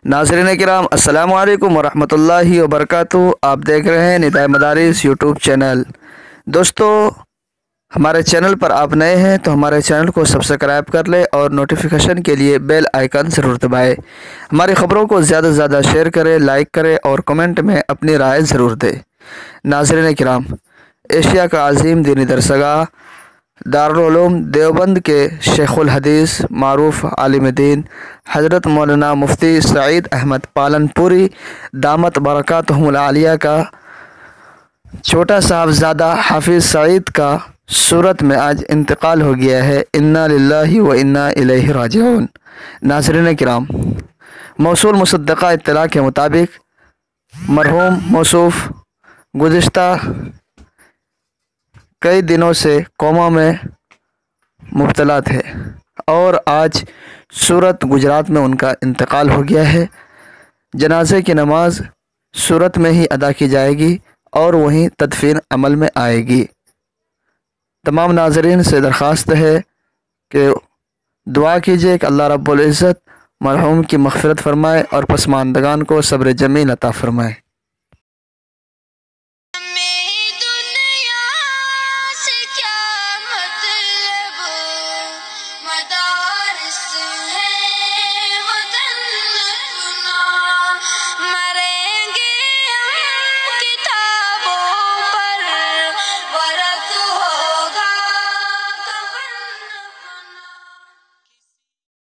नाज़रीन किराम, अस्सलामु अलैकुम वरहमतुल्लाहि वबरकातुहू। आप देख रहे हैं निदाए मदारिस यूट्यूब चैनल। दोस्तों, हमारे चैनल पर आप नए हैं तो हमारे चैनल को सब्सक्राइब कर लें और नोटिफिकेशन के लिए बेल आइकन ज़रूर दबाएं। हमारी ख़बरों को ज़्यादा से ज़्यादा शेयर करें, लाइक करें और कमेंट में अपनी राय ज़रूर दें। नाज़रीन किराम, एशिया का अज़ीम दीनी दरसगाह दारुल उलूम देवबंद के शेखुल हदीस मारूफ आलिम दीन हज़रत मौलाना मुफ्ती सईद अहमद पालनपुरी दामत बरकातहुमुल आलिया का छोटा साहबजादा हाफिज़ सईद का सूरत में आज इंतकाल हो गया है। इन्ना लिल्लाहि व इन्ना इलैहि राजिऊन। नाज़रीन किराम, मौसूल मुसद्दक़ा इत्तला के मुताबिक मरहूम मौसूफ़ गुज़िश्ता कई दिनों से कोमा में मुब्तला थे और आज सूरत गुजरात में उनका इंतकाल हो गया है। जनाजे की नमाज सूरत में ही अदा की जाएगी और वहीं तदफीन अमल में आएगी। तमाम नाज़रीन से दरख्वास्त है कि दुआ कीजिए कि अल्लाह रब्बुल इज़्ज़त मरहूम की मग़फ़िरत फ़रमाए और पसमानदगान को सब्र जमील अता फ़रमाए।